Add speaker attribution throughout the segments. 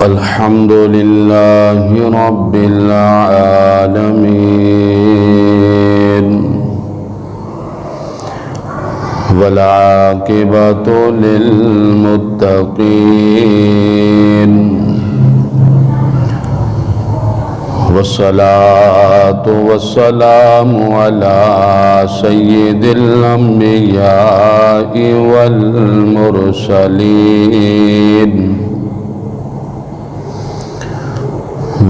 Speaker 1: الحمد لله رب العالمين والعاقبة للمتقين والصلاة والسلام على سيد الأنبياء والمرسلين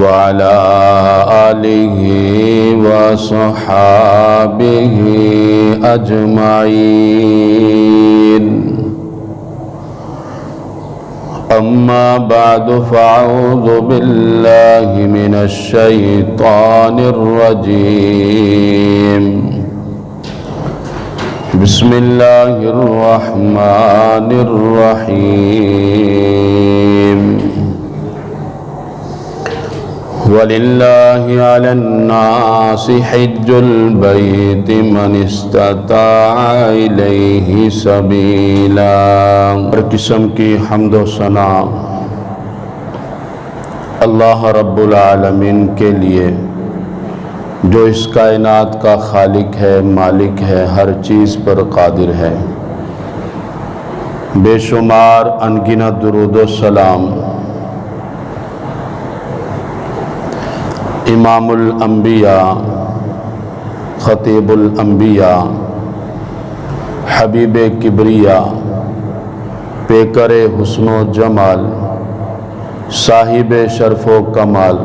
Speaker 1: وعلى آله وصحابه أجمعين أما بعد فأعوذ بالله من الشيطان الرجيم بسم الله الرحمن الرحيم وَلِلَّهِ عَلَى النَّاسِ حِجُّ الْبَيْتِ مَنِ اسْتَطَاعَ إِلَيْهِ سَبِيلًا۔ ہر قسم کی حمد و ثنا اللہ رب العالمین کے لیے جو اس کائنات کا خالق ہے، مالک ہے، ہر چیز پر قادر ہے۔ بے شمار انگنت درود و سلام امام الانبیاء، خطیب الانبیاء، حبیب کبریا، پیکر حسن و جمال، صاحب شرف و کمال،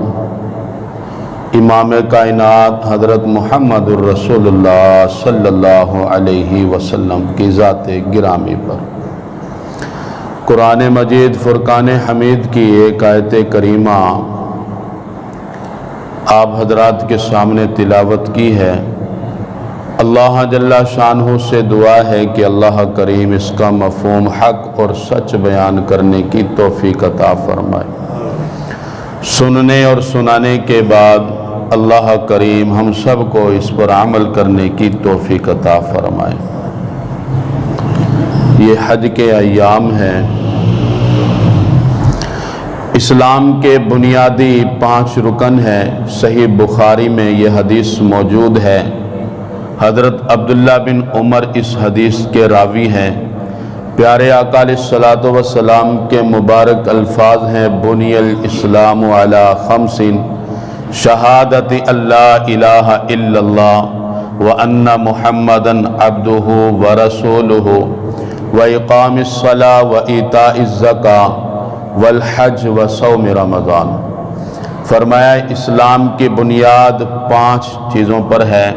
Speaker 1: امام کائنات حضرت محمد الرسول اللہ صلی اللہ علیہ وسلم کی ذات گرامی پر قرآن مجید فرقان حمید کی ایک آیت کریمہ آپ حضرات کے سامنے تلاوت کی ہے۔ اللہ جل شانہ سے دعا ہے کہ اللہ کریم اس کا مفہوم حق اور سچ بیان کرنے کی توفیق عطا فرمائے۔ سننے اور سنانے کے بعد اللہ کریم ہم سب کو اس پر عمل کرنے کی توفیق عطا فرمائے۔ یہ حج کے ایام ہیں۔ اسلام کے بنیادی 5 رکن ہیں۔ صحیح بخاری میں یہ حدیث موجود ہے۔ حضرت عبداللہ بن عمر اس حدیث کے راوی ہیں۔ پیارے آقا علیہ الصلوۃ والسلام کے مبارک الفاظ ہیں: بنی الاسلام علی 5 شہادت اللہ الہ الا اللہ وان محمدا عبدہ ورسولہ واقام الصلاۃ وایتاء الزکاۃ والحج وصوم رمضان۔ فرمایا اسلام کی بنیاد 5 چیزوں پر ہے۔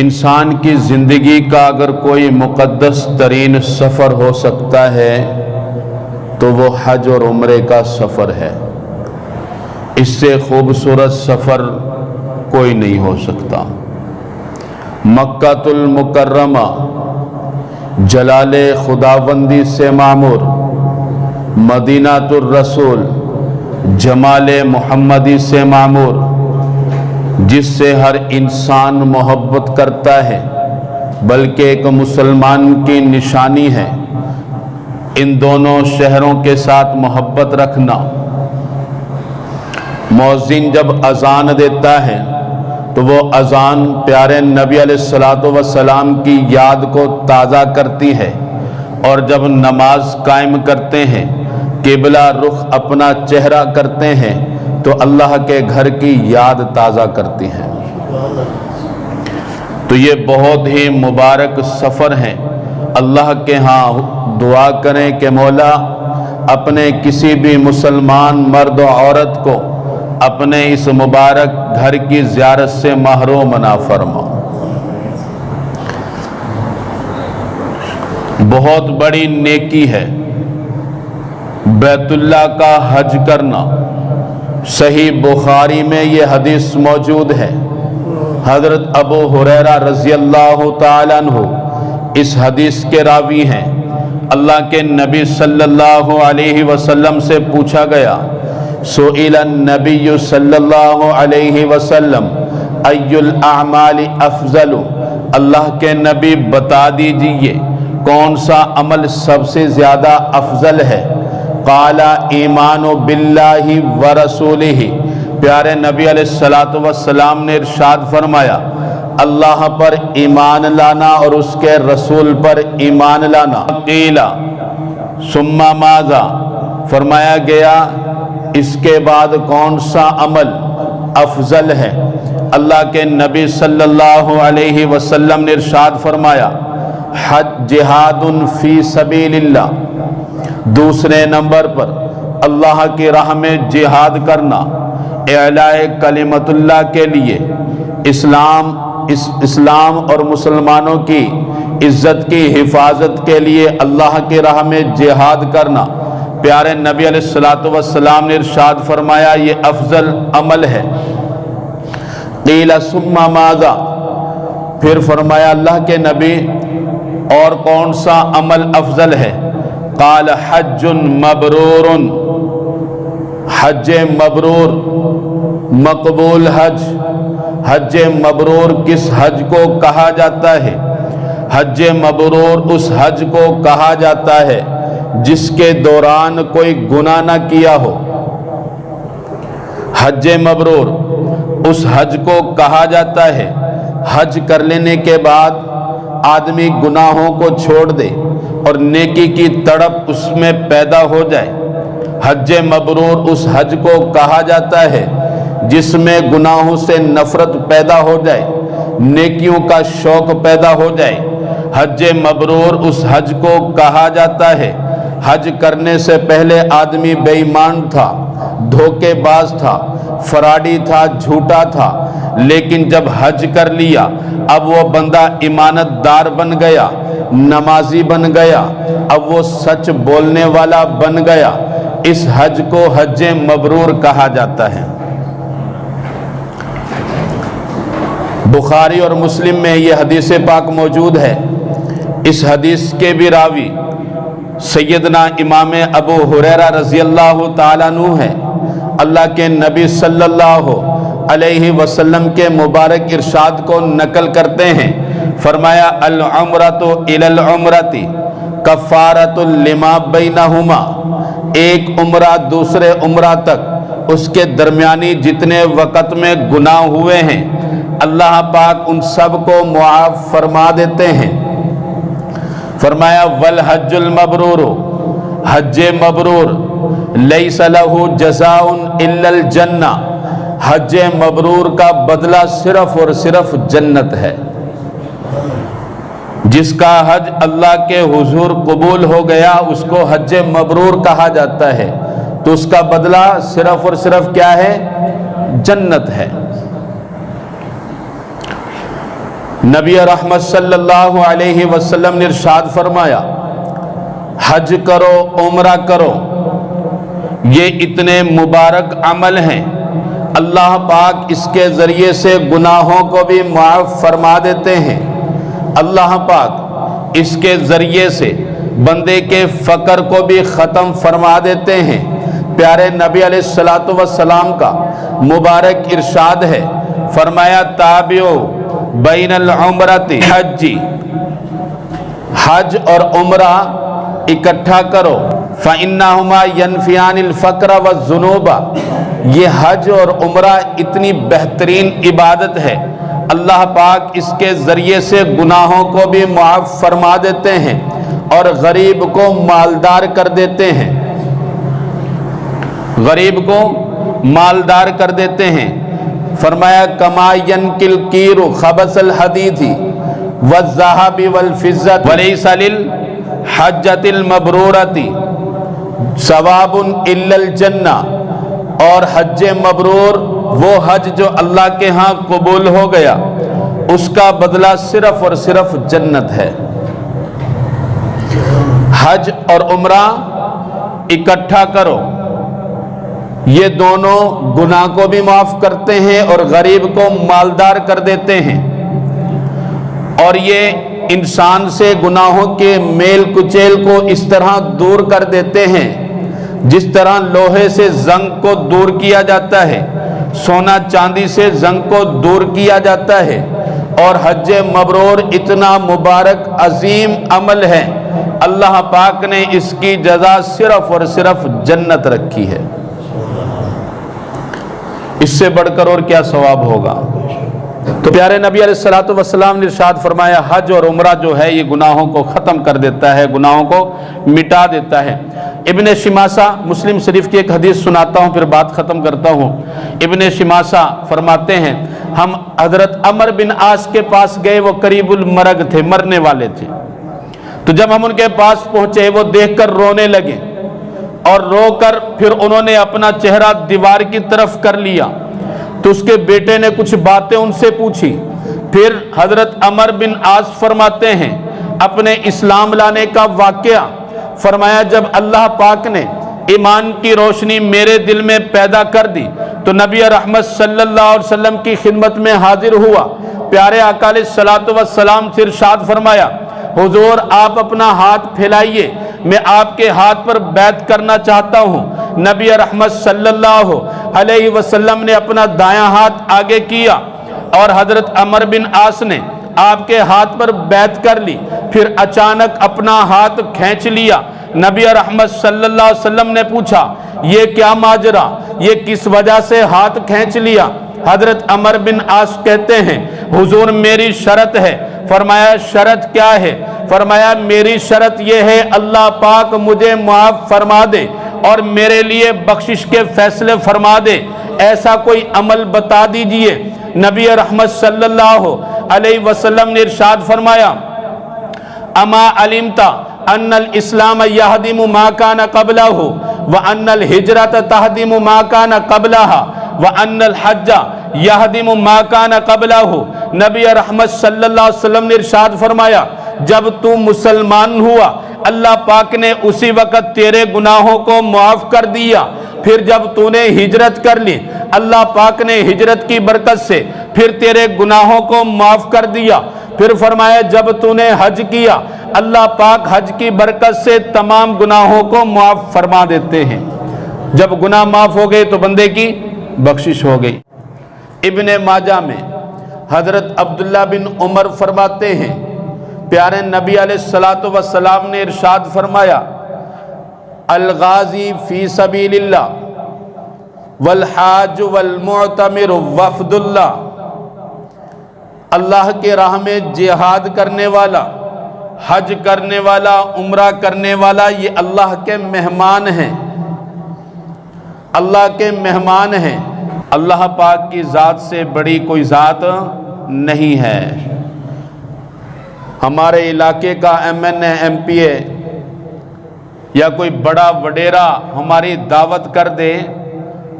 Speaker 1: انسان کی زندگی کا اگر کوئی مقدس ترین سفر ہو سکتا ہے تو وہ حج اور عمرے کا سفر ہے۔ اس سے خوبصورت سفر کوئی نہیں ہو سکتا۔ مکہ المکرمہ جلال خداوندی سے معمور، مدینہ الرسول جمال محمدی سے معمور، جس سے ہر انسان محبت کرتا ہے، بلکہ ایک مسلمان کی نشانی ہے ان دونوں شہروں کے ساتھ محبت رکھنا۔ مؤذن جب اذان دیتا ہے تو وہ اذان پیارے نبی علیہ الصلوۃ والسلام کی یاد کو تازہ کرتی ہے، اور جب نماز قائم کرتے ہیں، قبلہ رخ اپنا چہرہ کرتے ہیں تو اللہ کے گھر کی یاد تازہ کرتی ہیں۔ تو یہ بہت ہی مبارک سفر ہے۔ اللہ کے ہاں دعا کریں کہ مولا اپنے کسی بھی مسلمان مرد و عورت کو اپنے اس مبارک گھر کی زیارت سے محروم نہ فرما۔ بہت بڑی نیکی ہے بیت اللہ کا حج کرنا۔ صحیح بخاری میں یہ حدیث موجود ہے۔ حضرت ابو ہریرہ رضی اللہ تعالیٰ عنہ اس حدیث کے راوی ہیں۔ اللہ کے نبی صلی اللہ علیہ وسلم سے پوچھا گیا، سئل النبی صلی اللہ علیہ وسلم ای الاعمال افضل، اللہ کے نبی بتا دیجئے کون سا عمل سب سے زیادہ افضل ہے؟ قال ایمان باللہ ورسولہ، پیارے نبی علیہ الصلوۃ والسلام نے ارشاد فرمایا اللہ پر ایمان لانا اور اس کے رسول پر ایمان لانا۔ قیل ثم ماذا، فرمایا گیا اس کے بعد کون سا عمل افضل ہے؟ اللہ کے نبی صلی اللہ علیہ وسلم نے ارشاد فرمایا جہاد فی سبیل اللہ، دوسرے نمبر پر اللہ کی راہ میں جہاد کرنا، اعلاء کلمت اللہ کے لیے، اسلام اور مسلمانوں کی عزت کی حفاظت کے لیے اللہ کی راہ میں جہاد کرنا۔ پیارے نبی علیہ الصلوۃ والسلام نے ارشاد فرمایا یہ افضل عمل ہے۔ قیل ثم ماذا، پھر فرمایا اللہ کے نبی اور کون سا عمل افضل ہے؟ قال حج مبرور، حج مبرور، مقبول حج۔ حج مبرور کس حج کو کہا جاتا ہے؟ حج مبرور اس حج کو کہا جاتا ہے جس کے دوران کوئی گناہ نہ کیا ہو۔ حج مبرور اس حج کو کہا جاتا ہے حج کر لینے کے بعد آدمی گناہوں کو چھوڑ دے اور نیکی کی تڑپ اس میں پیدا ہو جائے۔ حج مبرور اس حج کو کہا جاتا ہے جس میں گناہوں سے نفرت پیدا ہو جائے، نیکیوں کا شوق پیدا ہو جائے۔ حج مبرور اس حج کو کہا جاتا ہے حج کرنے سے پہلے آدمی بے ایمان تھا، دھوکے باز تھا، فراڈی تھا، جھوٹا تھا، لیکن جب حج کر لیا اب وہ بندہ ایمانت دار بن گیا، نمازی بن گیا، اب وہ سچ بولنے والا بن گیا۔ اس حج کو حج مبرور کہا جاتا ہے۔ بخاری اور مسلم میں یہ حدیث پاک موجود ہے۔ اس حدیث کے بھی راوی سیدنا امام ابو ہریرہ رضی اللہ تعالیٰ عنہ ہے۔ اللہ کے نبی صلی اللہ علیہ وسلم کے مبارک ارشاد کو نقل کرتے ہیں، فرمایا العمرۃ الی العمرۃ کفارۃ لما بینہما، ایک عمرہ دوسرے عمرہ تک اس کے درمیانی جتنے وقت میں گناہ ہوئے ہیں اللہ پاک ان سب کو معاف فرما دیتے ہیں۔ فرمایا والحج المبرور، حج مبرور لیس لہ جزاء الا الجنہ، حج مبرور کا بدلہ صرف اور صرف جنت ہے۔ جس کا حج اللہ کے حضور قبول ہو گیا اس کو حج مبرور کہا جاتا ہے، تو اس کا بدلہ صرف اور صرف کیا ہے؟ جنت ہے۔ نبی رحمت صلی اللہ علیہ وسلم نے ارشاد فرمایا حج کرو، عمرہ کرو، یہ اتنے مبارک عمل ہیں اللہ پاک اس کے ذریعے سے گناہوں کو بھی معاف فرما دیتے ہیں۔ اللہ پاک اس کے ذریعے سے بندے کے فقر کو بھی ختم فرما دیتے ہیں۔ پیارے نبی علیہ الصلوۃ والسلام کا مبارک ارشاد ہے، فرمایا تابعو بین العمرۃ حج، حج اور عمرہ اکٹھا کرو، فإنہما ینفیان الفقر والذنوب، یہ حج اور عمرہ اتنی بہترین عبادت ہے اللہ پاک اس کے ذریعے سے گناہوں کو بھی معاف فرما دیتے ہیں اور غریب کو مالدار کر دیتے ہیں، غریب کو مالدار کر دیتے ہیں۔ فرمایا کما ینکل کیر خبث الحدید والذهب والفضة وليس للحجۃ المبرورۃ ثواب الا الجنہ، اور حج مبرور وہ حج جو اللہ کے ہاں قبول ہو گیا اس کا بدلہ صرف اور صرف جنت ہے۔ حج اور عمرہ اکٹھا کرو، یہ دونوں گناہ کو بھی معاف کرتے ہیں اور غریب کو مالدار کر دیتے ہیں، اور یہ انسان سے گناہوں کے میل کچیل کو اس طرح دور کر دیتے ہیں جس طرح لوہے سے زنگ کو دور کیا جاتا ہے، سونا چاندی سے زنگ کو دور کیا جاتا ہے۔ اور حج مبرور اتنا مبارک عظیم عمل ہے اللہ پاک نے اس کی جزا صرف اور صرف جنت رکھی ہے، اس سے بڑھ کر اور کیا ثواب ہوگا؟ تو پیارے نبی علیہ الصلوۃ والسلام نے ارشاد فرمایا حج اور عمرہ جو ہے یہ گناہوں کو ختم کر دیتا ہے، گناہوں کو مٹا دیتا ہے۔ ابن شماسہ، مسلم شریف کی ایک حدیث سناتا ہوں پھر بات ختم کرتا ہوں۔ ابن شماسہ فرماتے ہیں ہم حضرت عمر بن عاص کے پاس گئے، وہ قریب المرگ تھے، مرنے والے تھے۔ تو جب ہم ان کے پاس پہنچے وہ دیکھ کر رونے لگے، اور رو کر پھر انہوں نے اپنا چہرہ دیوار کی طرف کر لیا۔ تو اس کے بیٹے نے کچھ باتیں ان سے پوچھی، پھر حضرت عمر بن عاص فرماتے ہیں اپنے اسلام لانے کا واقعہ، فرمایا جب اللہ پاک نے ایمان کی روشنی میرے دل میں پیدا کر دی تو نبی رحمت صلی اللہ علیہ وسلم کی خدمت میں حاضر ہوا۔ پیارے آقا علیہ الصلوۃ والسلام سے ارشاد فرمایا حضور آپ اپنا ہاتھ پھیلائیے، میں آپ کے ہاتھ پر بیعت کرنا چاہتا ہوں۔ نبی رحمت صلی اللہ علیہ وسلم نے اپنا دایاں ہاتھ آگے کیا اور حضرت عمر بن عاص نے آپ کے ہاتھ پر بیعت کر لی، پھر اچانک اپنا ہاتھ کھینچ لیا۔ نبی رحمت صلی اللہ علیہ وسلم نے پوچھا یہ کیا ماجرا، یہ کس وجہ سے ہاتھ کھینچ لیا؟ حضرت عمر بن عاص کہتے ہیں حضور میری شرط ہے۔ فرمایا شرط کیا ہے؟ فرمایا میری شرط یہ ہے اللہ پاک مجھے معاف فرما دے اور میرے لیے بخشش کے فیصلے فرما دے، ایسا کوئی عمل بتا دیجئے۔ نبی رحمت صلی اللہ علیہ وسلم نے ارشاد فرمایا اما علمت ان الاسلام یہدم ما کان قبلہ وان الہجرۃ تہدم ما کان قبلہا وان الحج یہدم ما کان قبلہ۔ نبی رحمت صلی اللہ علیہ وسلم نے ارشاد فرمایا جب تو مسلمان ہوا اللہ پاک نے اسی وقت تیرے گناہوں کو معاف کر دیا، پھر جب تو نے ہجرت کر لی اللہ پاک نے ہجرت کی برکت سے پھر تیرے گناہوں کو معاف کر دیا، پھر فرمایا جب تو نے حج کیا اللہ پاک حج کی برکت سے تمام گناہوں کو معاف فرما دیتے ہیں۔ جب گناہ معاف ہو گئے تو بندے کی بخشش ہو گئی۔ ابن ماجہ میں حضرت عبداللہ بن عمر فرماتے ہیں پیارے نبی علیہ الصلوۃ والسلام نے ارشاد فرمایا الغازی فی سبیل اللہ والحاج والمعتمر وفد اللہ، اللہ کے راہ میں جہاد کرنے والا، حج کرنے والا، عمرہ کرنے والا یہ اللہ کے مہمان ہیں، اللہ کے مہمان ہیں۔ اللہ پاک کی ذات سے بڑی کوئی ذات نہیں ہے۔ ہمارے علاقے کا ایم این اے، ایم پی اے یا کوئی بڑا وڈیرا ہماری دعوت کر دے،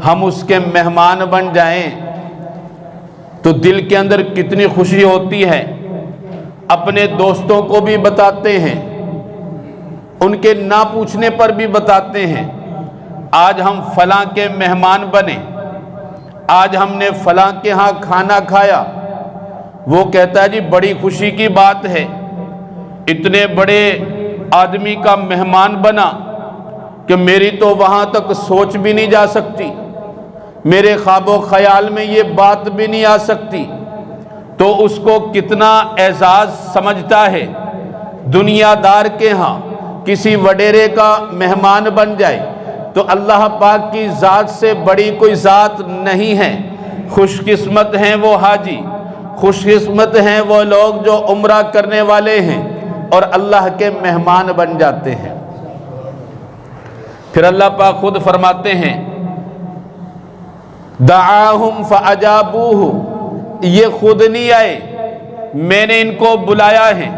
Speaker 1: ہم اس کے مہمان بن جائیں تو دل کے اندر کتنی خوشی ہوتی ہے۔ اپنے دوستوں کو بھی بتاتے ہیں، ان کے نہ پوچھنے پر بھی بتاتے ہیں آج ہم فلاں کے مہمان بنے، آج ہم نے فلاں کے ہاں کھانا کھایا۔ وہ کہتا ہے جی بڑی خوشی کی بات ہے، اتنے بڑے آدمی کا مہمان بنا کہ میری تو وہاں تک سوچ بھی نہیں جا سکتی، میرے خواب و خیال میں یہ بات بھی نہیں آ سکتی۔ تو اس کو کتنا اعزاز سمجھتا ہے۔ دنیا دار کے ہاں کسی وڈیرے کا مہمان بن جائے تو اللہ پاک کی ذات سے بڑی کوئی ذات نہیں ہے۔ خوش قسمت ہیں وہ حاجی، خوش قسمت ہیں وہ لوگ جو عمرہ کرنے والے ہیں اور اللہ کے مہمان بن جاتے ہیں۔ پھر اللہ پاک خود فرماتے ہیں دعاہم فاجابوہ، یہ خود نہیں آئے، میں نے ان کو بلایا ہے،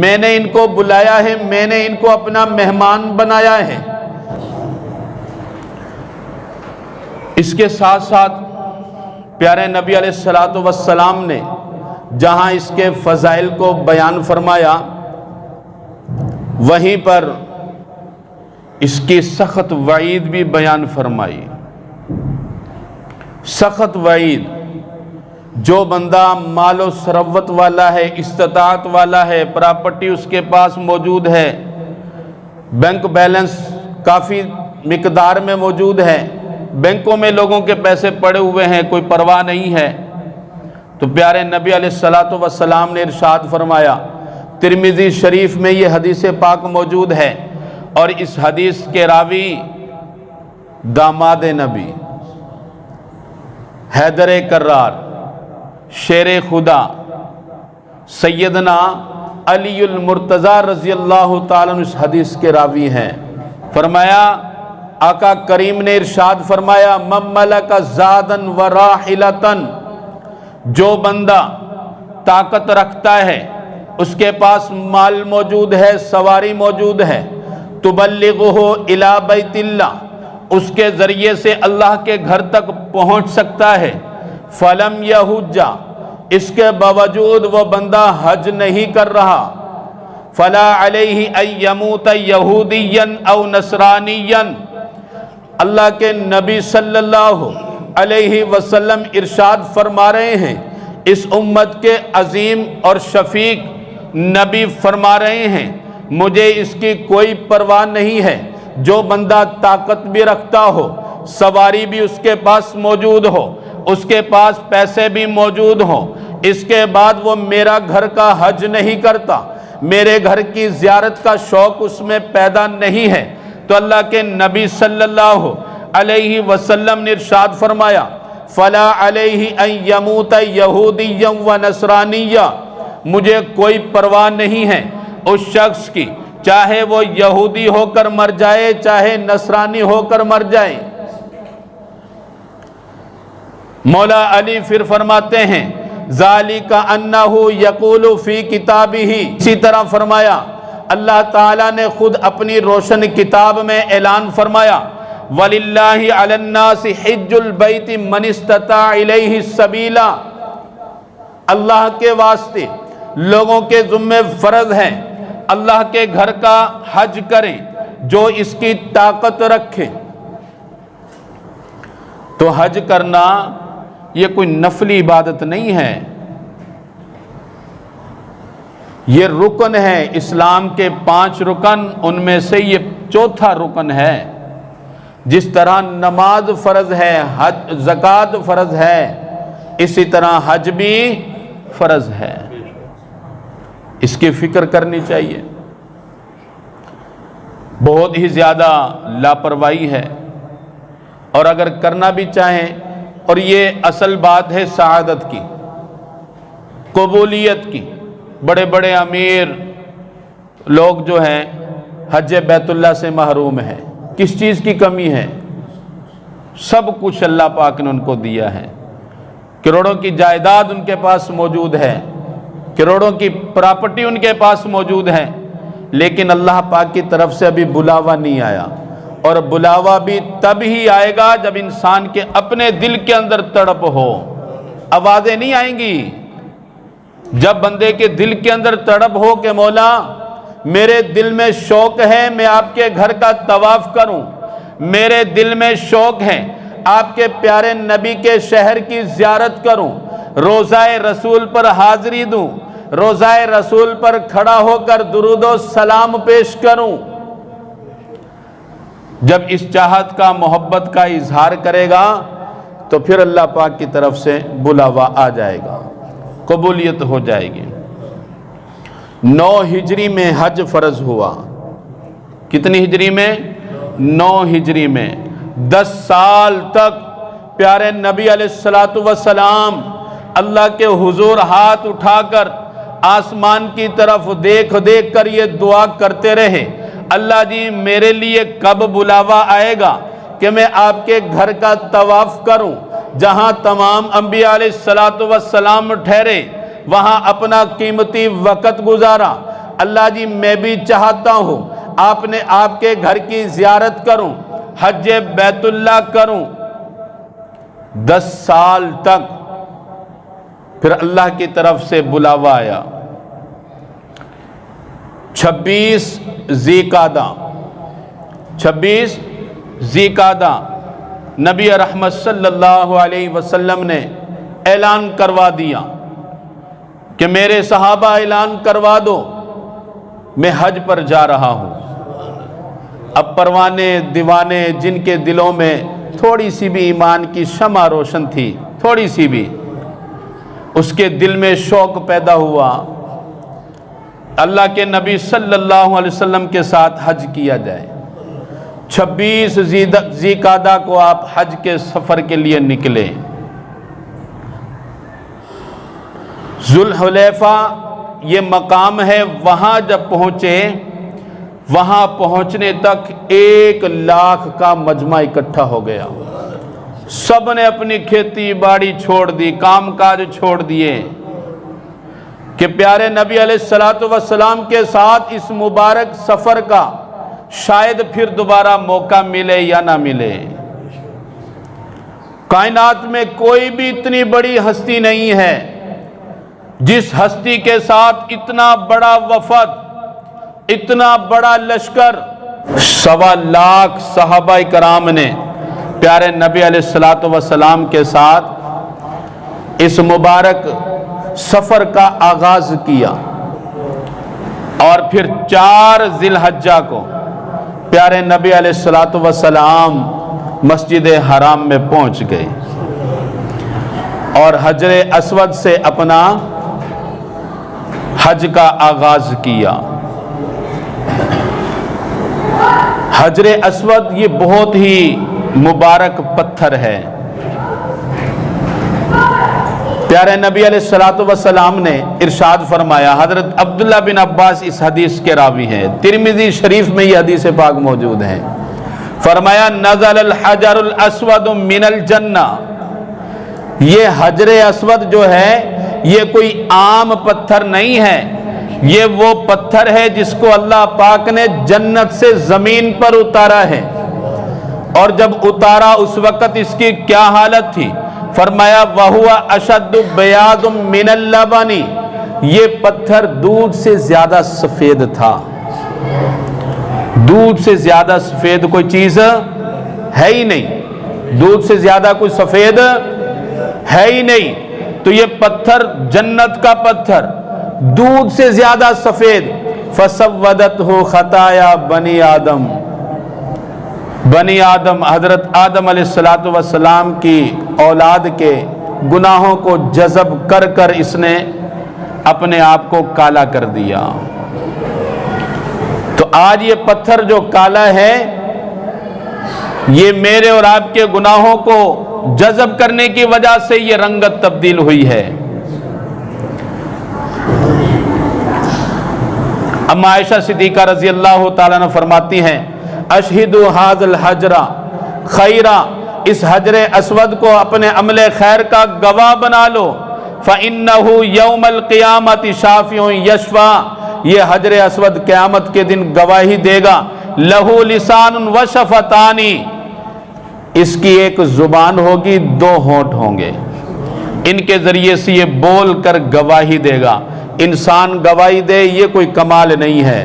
Speaker 1: میں نے ان کو بلایا ہے، میں نے ان کو اپنا مہمان بنایا ہے۔ اس کے ساتھ ساتھ پیارے نبی علیہ الصلوۃ والسلام نے جہاں اس کے فضائل کو بیان فرمایا وہیں پر اس کی سخت وعید بھی بیان فرمائی۔ سخت وعید، جو بندہ مال و ثروت والا ہے، استطاعت والا ہے، پراپرٹی اس کے پاس موجود ہے، بینک بیلنس کافی مقدار میں موجود ہے، بینکوں میں لوگوں کے پیسے پڑے ہوئے ہیں، کوئی پرواہ نہیں ہے، تو پیارے نبی علیہ الصلوۃ والسلام نے ارشاد فرمایا ترمذی شریف میں یہ حدیث پاک موجود ہے، اور اس حدیث کے راوی داماد نبی حیدر کرار شیر خدا سیدنا علی المرتضی رضی اللہ تعالیٰ عنہ اس حدیث کے راوی ہیں۔ فرمایا آقا کریم نے ارشاد فرمایا من ملک زادن و راحلتن، جو بندہ طاقت رکھتا ہے، اس کے پاس مال موجود ہے، سواری موجود ہے، تبلغہ الی بیت اللہ، اس کے ذریعے سے اللہ کے گھر تک پہنچ سکتا ہے، فلم یحج، اس کے باوجود وہ بندہ حج نہیں کر رہا، فلا علیہ ان یموت یہودیا او نصرانیا، اللہ کے نبی صلی اللہ علیہ وسلم ارشاد فرما رہے ہیں، اس امت کے عظیم اور شفیق نبی فرما رہے ہیں مجھے اس کی کوئی پرواہ نہیں ہے، جو بندہ طاقت بھی رکھتا ہو، سواری بھی اس کے پاس موجود ہو، اس کے پاس پیسے بھی موجود ہوں، اس کے بعد وہ میرا گھر کا حج نہیں کرتا، میرے گھر کی زیارت کا شوق اس میں پیدا نہیں ہے، تو اللہ کے نبی صلی اللہ علیہ وسلم نے ارشاد فرمایا فلا علیہ ان یموت یہودیا و نصرانیا، مجھے کوئی پرواہ نہیں ہے اس شخص کی، چاہے وہ یہودی ہو کر مر جائے، چاہے نصرانی ہو کر مر جائے۔ مولا علی پھر فرماتے ہیں ذالک انہ یقول فی کتابہ، اسی طرح فرمایا اللہ تعالیٰ نے خود اپنی روشن کتاب میں اعلان فرمایا وَلِلَّهِ عَلَى النَّاسِ حِجُّ الْبَيْتِ مَنِ اسْتَطَاعَ إِلَيْهِ سَبِيلًا، اللہ کے واسطے لوگوں کے ذمہ فرض ہے اللہ کے گھر کا حج کریں جو اس کی طاقت رکھے۔ تو حج کرنا یہ کوئی نفلی عبادت نہیں ہے، یہ رکن ہے اسلام کے 5 رکن، ان میں سے یہ چوتھا رکن ہے۔ جس طرح نماز فرض ہے، زکوٰۃ فرض ہے، اسی طرح حج بھی فرض ہے، اس کی فکر کرنی چاہیے۔ بہت ہی زیادہ لاپرواہی ہے، اور اگر کرنا بھی چاہیں، اور یہ اصل بات ہے سعادت کی، قبولیت کی، بڑے بڑے امیر لوگ جو ہیں حج بیت اللہ سے محروم ہیں، کس چیز کی کمی ہے؟ سب کچھ اللہ پاک نے ان کو دیا ہے، کروڑوں کی جائیداد ان کے پاس موجود ہے، کروڑوں کی پراپرٹی ان کے پاس موجود ہے، لیکن اللہ پاک کی طرف سے ابھی بلاوا نہیں آیا، اور بلاوا بھی تب ہی آئے گا جب انسان کے اپنے دل کے اندر تڑپ ہو۔ آوازیں نہیں آئیں گی، جب بندے کے دل کے اندر تڑپ ہو کہ مولا میرے دل میں شوق ہے میں آپ کے گھر کا طواف کروں، میرے دل میں شوق ہے آپ کے پیارے نبی کے شہر کی زیارت کروں، روضہ رسول پر حاضری دوں، روضہ رسول پر کھڑا ہو کر درود و سلام پیش کروں۔ جب اس چاہت کا، محبت کا اظہار کرے گا تو پھر اللہ پاک کی طرف سے بلاوا آ جائے گا، قبولیت ہو جائے گی۔ 9 ہجری میں حج فرض ہوا، کتنی ہجری میں؟ 9 ہجری میں۔ 10 سال تک پیارے نبی علیہ السلام اللہ کے حضور ہاتھ اٹھا کر آسمان کی طرف دیکھ دیکھ کر یہ دعا کرتے رہے، اللہ جی میرے لیے کب بلاوا آئے گا کہ میں آپ کے گھر کا طواف کروں، جہاں تمام انبیاء علیہ السلام ٹھہرے، وہاں اپنا قیمتی وقت گزارا، اللہ جی میں بھی چاہتا ہوں آپ کے گھر کی زیارت کروں، حج بیت اللہ کروں۔ 10 سال تک پھر اللہ کی طرف سے بلاوا آیا۔ 26 ذی قعدہ نبی رحمت صلی اللہ علیہ وسلم نے اعلان کروا دیا کہ میرے صحابہ اعلان کروا دو میں حج پر جا رہا ہوں۔ اب پروانے دیوانے جن کے دلوں میں تھوڑی سی بھی ایمان کی شمع روشن تھی، تھوڑی سی بھی، اس کے دل میں شوق پیدا ہوا اللہ کے نبی صلی اللہ علیہ وسلم کے ساتھ حج کیا جائے۔ 26 ذی قعدہ کو آپ حج کے سفر کے لیے نکلے۔ ذوالحلیفہ یہ مقام ہے، وہاں جب پہنچے، وہاں پہنچنے تک 1,00,000 کا مجمع اکٹھا ہو گیا۔ سب نے اپنی کھیتی باڑی چھوڑ دی، کام کاج چھوڑ دیے کہ پیارے نبی علیہ السلام کے ساتھ اس مبارک سفر کا شاید پھر دوبارہ موقع ملے یا نہ ملے۔ کائنات میں کوئی بھی اتنی بڑی ہستی نہیں ہے جس ہستی کے ساتھ اتنا بڑا وفد، اتنا بڑا لشکر، 1,25,000 صحابہ کرام نے پیارے نبی علیہ السلام کے ساتھ اس مبارک سفر کا آغاز کیا، اور پھر 4 ذی الحجہ کو پیارے نبی علیہ السلام مسجد حرام میں پہنچ گئے اور حجر اسود سے اپنا حج کا آغاز کیا۔ حجر اسود یہ بہت ہی مبارک پتھر ہے۔ پیارے نبی علیہ السلام نے ارشاد فرمایا، حضرت عبداللہ بن عباس اس حدیث کے راوی ہیں، ترمذی شریف میں یہ حدیث پاک موجود ہے، فرمایا نزل الحجر الاسود من الجنہ، یہ حجر اسود جو ہے یہ کوئی عام پتھر نہیں ہے، یہ وہ پتھر ہے جس کو اللہ پاک نے جنت سے زمین پر اتارا ہے، اور جب اتارا اس وقت اس کی کیا حالت تھی؟ فرمایا وَهُوَ أَشَدُّ بَيَاضٌ مِّنَ اللَّبَنِ، یہ پتھر دودھ سے زیادہ سفید تھا۔ دودھ سے زیادہ سفید کوئی چیز ہے ہی نہیں، دودھ سے زیادہ کوئی سفید ہے ہی نہیں، تو یہ پتھر جنت کا پتھر دودھ سے زیادہ سفید، فَسَوَّدَتْهُ خَطَايَا بَنِي آدم، بنی آدم حضرت آدم علیہ السلام کی اولاد کے گناہوں کو جذب کر کر اس نے اپنے آپ کو کالا کر دیا۔ تو آج یہ پتھر جو کالا ہے یہ میرے اور آپ کے گناہوں کو جذب کرنے کی وجہ سے یہ رنگت تبدیل ہوئی ہے۔ اما عائشہ صدیقہ رضی اللہ تعالیٰ عنہ فرماتی ہیں، اشہدوا ھذا الحجر خیرا، اس حجر اسود کو اپنے عمل خیر کا گواہ بنا لو، فَإِنَّهُ يَوْمَ الْقِيَامَةِ شَافِعٌ يَشْفَعُ، یہ حجر اسود قیامت کے دن گواہی دے گا، لَهُ لِسَانٌ وَشَفَتَانِ، اس کی ایک زبان ہوگی، 2 ہونٹ ہوں گے، ان کے ذریعے سے یہ بول کر گواہی دے گا۔ انسان گواہی دے یہ کوئی کمال نہیں ہے،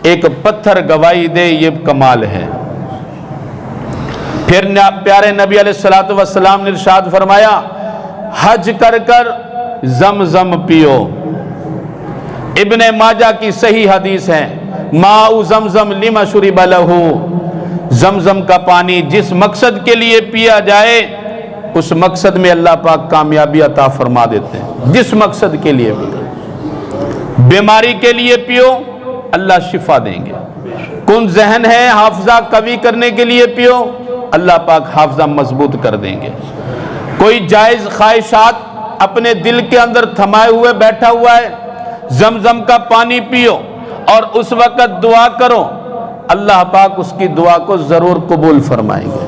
Speaker 1: ایک پتھر گواہی دے یہ کمال ہے۔ پھر پیارے نبی علیہ السلام نے ارشاد فرمایا، حج کر کر زمزم پیو۔ ابن ماجہ کی صحیح حدیث ہے، ماء زمزم لما شرب لہ، زمزم کا پانی جس مقصد کے لیے پیا جائے اس مقصد میں اللہ پاک کامیابی عطا فرما دیتے ہیں، جس مقصد کے لیے بھی۔ بیماری کے لیے پیو، اللہ شفا دیں گے۔ کن ذہن ہے حافظہ قوی کرنے کے لیے پیو، اللہ پاک حافظہ مضبوط کر دیں گے۔ کوئی جائز خواہشات اپنے دل کے اندر تھمائے ہوئے بیٹھا ہوا ہے، زمزم کا پانی پیو اور اس وقت دعا کرو، اللہ پاک اس کی دعا کو ضرور قبول فرمائیں گے۔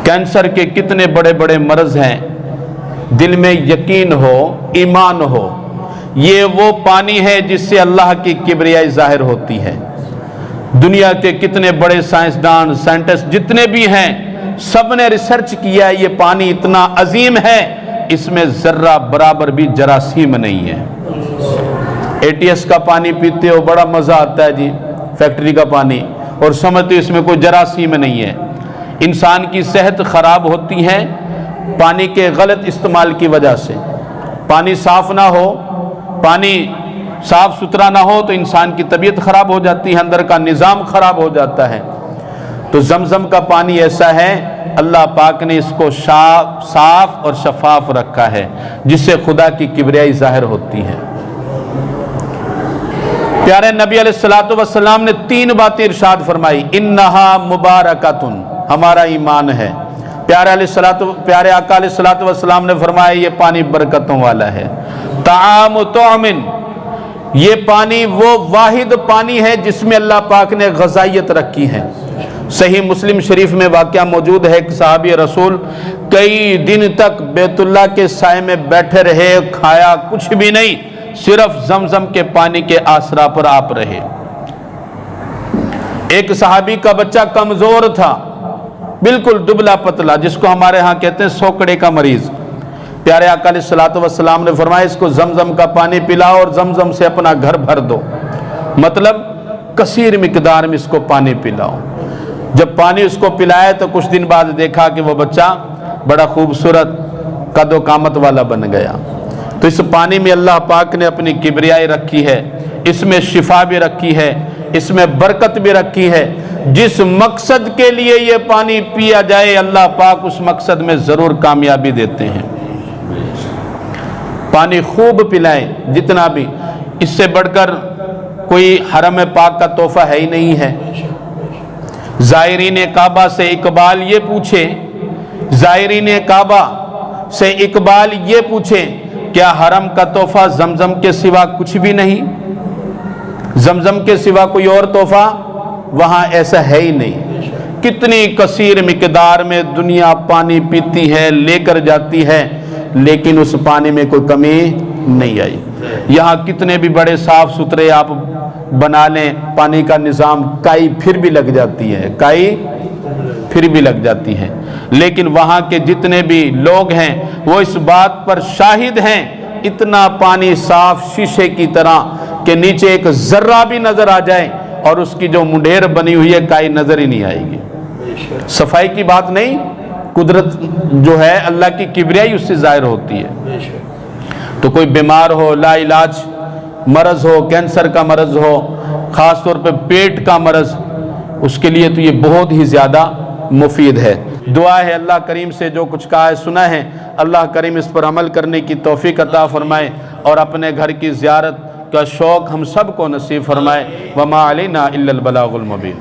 Speaker 1: کینسر کے کتنے بڑے بڑے مرض ہیں، دل میں یقین ہو، ایمان ہو، یہ وہ پانی ہے جس سے اللہ کی کبریائی ظاہر ہوتی ہے۔ دنیا کے کتنے بڑے سائنسدان، سائنٹسٹ جتنے بھی ہیں، سب نے ریسرچ کیا ہے، یہ پانی اتنا عظیم ہے، اس میں ذرہ برابر بھی جراثیم نہیں ہے۔ ATS کا پانی پیتے ہو بڑا مزہ آتا ہے جی، فیکٹری کا پانی، اور سمجھتے اس میں کوئی جراثیم نہیں ہے۔ انسان کی صحت خراب ہوتی ہے پانی کے غلط استعمال کی وجہ سے۔ پانی صاف نہ ہو، پانی صاف ستھرا نہ ہو تو انسان کی طبیعت خراب ہو جاتی ہے، اندر کا نظام خراب ہو جاتا ہے۔ تو زمزم کا پانی ایسا ہے، اللہ پاک نے اس کو صاف اور شفاف رکھا ہے، جس سے خدا کی کبریائی ظاہر ہوتی ہے۔ پیارے نبی علیہ الصلوۃ والسلام نے 3 باتیں ارشاد فرمائی، انہا مبارکتن، ہمارا ایمان ہے۔ پیارے آقا علیہ الصلوۃ والسلام نے فرمایا یہ پانی برکتوں والا ہے۔ طعام طعمن، یہ پانی وہ واحد پانی ہے جس میں اللہ پاک نے غذائیت رکھی ہے۔ صحیح مسلم شریف میں واقعہ موجود ہے، ایک صحابی رسول کئی دن تک بیت اللہ کے سائے میں بیٹھے رہے، کھایا کچھ بھی نہیں، صرف زمزم کے پانی کے آسرا پر آپ رہے۔ ایک صحابی کا بچہ کمزور تھا، بالکل دبلا پتلا، جس کو ہمارے ہاں کہتے ہیں سوکڑے کا مریض۔ پیارے آقا علیہ الصلوۃ والسلام نے فرمایا اس کو زمزم کا پانی پلاؤ اور زمزم سے اپنا گھر بھر دو، مطلب کثیر مقدار میں اس کو پانی پلاؤ۔ جب پانی اس کو پلایا تو کچھ دن بعد دیکھا کہ وہ بچہ بڑا خوبصورت قد و قامت والا بن گیا۔ تو اس پانی میں اللہ پاک نے اپنی کبریائی رکھی ہے، اس میں شفا بھی رکھی ہے، اس میں برکت بھی رکھی ہے۔ جس مقصد کے لیے یہ پانی پیا جائے اللہ پاک اس مقصد میں ضرور کامیابی دیتے ہیں۔ پانی خوب پلائیں جتنا بھی، اس سے بڑھ کر کوئی حرم پاک کا تحفہ ہے ہی نہیں ہے۔ زائرین کعبہ سے اقبال یہ پوچھے، زائرین کعبہ سے اقبال یہ پوچھے کیا حرم کا تحفہ زمزم کے سوا کچھ بھی نہیں؟ زمزم کے سوا کوئی اور تحفہ وہاں ایسا ہے ہی نہیں۔ کتنی کثیر مقدار میں دنیا پانی پیتی ہے، لے کر جاتی ہے، لیکن اس پانی میں کوئی کمی نہیں آئی۔ یہاں کتنے بھی بڑے صاف ستھرے آپ بنا لیں پانی کا نظام، کائی پھر بھی لگ جاتی ہے، کائی پھر بھی لگ جاتی ہے، لیکن وہاں کے جتنے بھی لوگ ہیں وہ اس بات پر شاہد ہیں، اتنا پانی صاف شیشے کی طرح کہ نیچے ایک ذرہ بھی نظر آ جائے اور اس کی جو منڈیر بنی ہوئی ہے کائی نظر ہی نہیں آئے گی۔ صفائی کی بات نہیں، قدرت جو ہے اللہ کی کبریائی اس سے ظاہر ہوتی ہے۔ تو کوئی بیمار ہو، لا علاج مرض ہو، کینسر کا مرض ہو، خاص طور پہ پیٹ کا مرض، اس کے لیے تو یہ بہت ہی زیادہ مفید ہے۔ دعا ہے اللہ کریم سے جو کچھ کہا ہے سنا ہے، اللہ کریم اس پر عمل کرنے کی توفیق عطا فرمائے اور اپنے گھر کی زیارت کا شوق ہم سب کو نصیب فرمائے۔ وما علینا الا البلاغ المبین۔